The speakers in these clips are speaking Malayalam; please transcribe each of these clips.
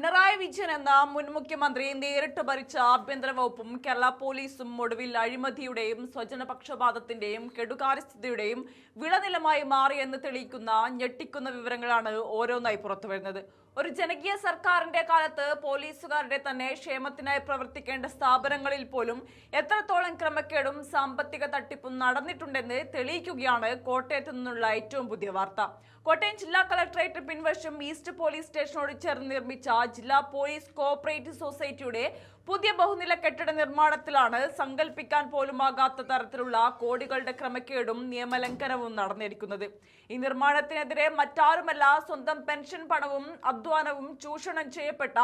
പിണറായി വിജയൻ എന്ന മുൻ മുഖ്യമന്ത്രി നേരിട്ട് ഭരിച്ച ആഭ്യന്തര വകുപ്പും കേരള പോലീസും ഒടുവിൽ അഴിമതിയുടെയും സ്വജനപക്ഷപാതത്തിന്റെയും കെടുകാര്യസ്ഥതയുടെയും വിളനിലമായി മാറിയെന്ന് തെളിയിക്കുന്ന ഞെട്ടിക്കുന്ന വിവരങ്ങളാണ് ഓരോന്നായി പുറത്തുവരുന്നത്. ഒരു ജനകീയ സർക്കാരിന്റെ കാലത്ത് പോലീസുകാരുടെ തന്നെ ക്ഷേമത്തിനായി പ്രവർത്തിക്കേണ്ട സ്ഥാപനങ്ങളിൽ പോലും എത്രത്തോളം ക്രമക്കേടും സാമ്പത്തിക തട്ടിപ്പും നടന്നിട്ടുണ്ടെന്ന് തെളിയിക്കുകയാണ് കോട്ടയത്ത് നിന്നുള്ള ഏറ്റവും പുതിയ വാർത്ത. കോട്ടയം ജില്ലാ കളക്ടറേറ്റ് പിൻവശം ഈസ്റ്റ് പോലീസ് സ്റ്റേഷനോട് ചേർന്ന് നിർമ്മിച്ച ജില്ലാ പോലീസ് കോഓപ്പറേറ്റീവ് സൊസൈറ്റിയുടെ പുതിയ ബഹുനില കെട്ടിട നിർമ്മാണത്തിലാണ് സങ്കല്പിക്കാൻ പോലുമാകാത്ത തരത്തിലുള്ള കോടികളുടെ ക്രമക്കേടും നിയമലംഘനവും നടന്നിരിക്കുന്നത്. ഈ നിർമ്മാണത്തിനെതിരെ മറ്റാരുമല്ല, സ്വന്തം പെൻഷൻ പണവും അധ്വാനവും ചൂഷണം ചെയ്യപ്പെട്ട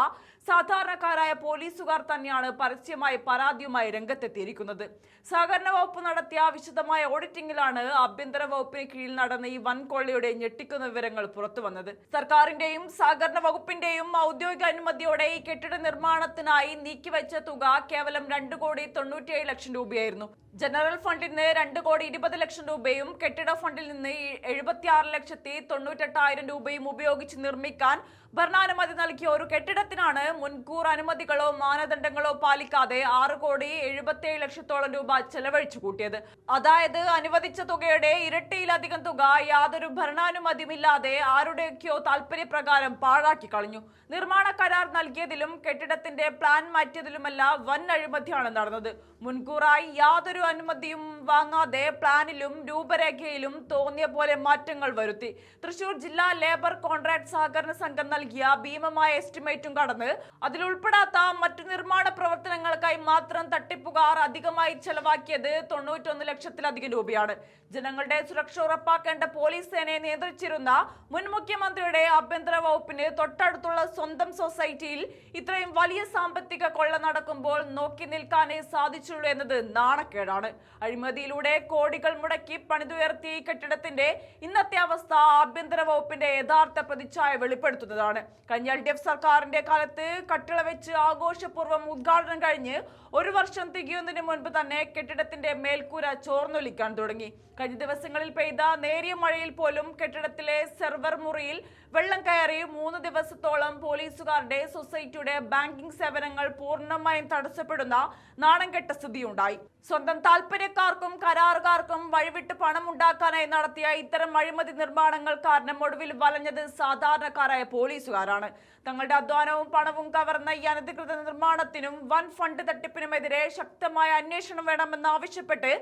സാധാരണക്കാരായ പോലീസുകാർ തന്നെയാണ് പരസ്യമായി പരാതിയുമായി രംഗത്തെത്തിയിരിക്കുന്നത്. സഹകരണ വകുപ്പ് നടത്തിയ വിശദമായ ഓഡിറ്റിംഗിലാണ് ആഭ്യന്തര വകുപ്പിന് കീഴിൽ നടന്ന ഈ വൻകൊള്ളയുടെ ഞെട്ടിക്കുന്ന വിവരങ്ങൾ പുറത്തു വന്നത്. സർക്കാരിന്റെയും സഹകരണ വകുപ്പിന്റെയും ഔദ്യോഗിക അനുമതിയോടെ ഈ കെട്ടിട നിർമ്മാണത്തിനായി നീക്കിവെച്ച തുക കേവലം 2,97,00,000 രൂപയായിരുന്നു. ജനറൽ ഫണ്ടിൽ നിന്ന് 2,20,00,000 രൂപയും കെട്ടിട ഫണ്ടിൽ നിന്ന് 76,98,000 രൂപയും ഉപയോഗിച്ച് നിർമ്മിക്കാൻ ഭരണാനുമതി നൽകിയ ഒരു കെട്ടിടത്തിനാണ് മുൻകൂർ അനുമതികളോ മാനദണ്ഡങ്ങളോ പാലിക്കാതെ 6,77,00,000 രൂപ ചെലവഴിച്ചു കൂട്ടിയത്. അതായത് അനുവദിച്ച തുകയുടെ ഇരട്ടിയിലധികം തുക യാതൊരു ഭരണാനുമതിയുമില്ലാതെ ആരുടെയൊക്കെയോ താല്പര്യപ്രകാരം പാഴാക്കി കളഞ്ഞു. നിർമ്മാണ കരാർ നൽകിയതിലും കെട്ടിടത്തിന്റെ പ്ലാൻ മാറ്റിയതിലുമല്ല വൻ അഴിമതിയാണ് നടന്നത്. മുൻകൂറായി യാതൊരു അനുമതിയും വാങ്ങാതെ പ്ലാനിലും രൂപരേഖയിലും തോന്നിയ പോലെ മാറ്റങ്ങൾ വരുത്തി. തൃശൂർ ജില്ലാ ലേബർ കോൺട്രാക്ട് സഹകരണ സംഘം നൽകിയ ഭീമമായ എസ്റ്റിമേറ്റും കടന്ന് അതിലുൾപ്പെടാത്ത മറ്റു നിർമ്മാണ പ്രവർത്തനങ്ങൾക്കായി മാത്രം തട്ടിപ്പുകാർ അധികമായി ചെലവാക്കിയത് 91 ലക്ഷത്തിലധികം രൂപയാണ്. ജനങ്ങളുടെ സുരക്ഷ ഉറപ്പാക്കേണ്ട പോലീസ് സേനയെ നിയന്ത്രിച്ചിരുന്ന മുൻ മുഖ്യമന്ത്രിയുടെ ആഭ്യന്തര വകുപ്പിന് തൊട്ടടുത്തുള്ള സ്വന്തം സൊസൈറ്റിയിൽ ഇത്രയും വലിയ സാമ്പത്തിക കൊള്ള നടക്കുമ്പോൾ നോക്കി നിൽക്കാനേ സാധിച്ചുള്ളൂ എന്നത് നാണക്കേടാണ്. അഴിമതിയിലൂടെ കോടികൾ മുടക്കി പണിതുയർത്തിയ ഈ കെട്ടിടത്തിന്റെ ഇന്നത്തെ അവസ്ഥ ആഭ്യന്തര വകുപ്പിന്റെ യഥാർത്ഥ പ്രതിച്ഛായ വെളിപ്പെടുത്തുന്നതാണ്. കഴിഞ്ഞ LDF സർക്കാരിന്റെ കാലത്ത് കട്ടിള വെച്ച് ആഘോഷപൂർവ്വം ഉദ്ഘാടനം കഴിഞ്ഞ് 1 വർഷം തികയുന്നതിന് മുൻപ് തന്നെ കെട്ടിടത്തിന്റെ മേൽക്കൂര ചോർന്നൊലിക്കാൻ തുടങ്ങി. കഴിഞ്ഞ ദിവസങ്ങളിൽ പെയ്ത നേരിയ മഴയിൽ പോലും കെട്ടിടത്തിലെ സെർവർ മുറിയിൽ വെള്ളം കയറി 3 ദിവസത്തോളം പോലീസുകാരുടെ സൊസൈറ്റിയുടെ ബാങ്കിംഗ് സേവനങ്ങൾ പൂർണ്ണമായും തടസ്സപ്പെടുന്ന നാണംകെട്ട സ്ഥിതിയുണ്ടായി. സ്വന്തം താല്പര്യക്കാർക്കും കരാറുകാർക്കും വഴിവിട്ട് പണമുണ്ടാക്കാനായി നടത്തിയ ഇത്തരം അഴിമതി നിർമ്മാണങ്ങൾ കാരണം ഒടുവിൽ വലഞ്ഞത് സാധാരണക്കാരായ പോലീസുകാരാണ്. തങ്ങളുടെ അധ്വാനവും പണവും കവർന്ന ഈ അനധികൃത നിർമ്മാണത്തിനും വൻ ഫണ്ട് തട്ടിപ്പിനുമെതിരെ ശക്തമായ അന്വേഷണം വേണമെന്നാവശ്യപ്പെട്ട്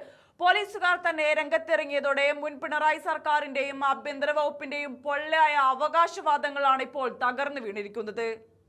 പോലീസുകാർ തന്നെ രംഗത്തിറങ്ങിയതോടെ മുൻ പിണറായി സർക്കാരിന്റെയും ആഭ്യന്തര വകുപ്പിന്റെയും പൊള്ളയായ അവകാശവാദങ്ങളാണ് ഇപ്പോൾ തകർന്നു വീണിരിക്കുന്നത്.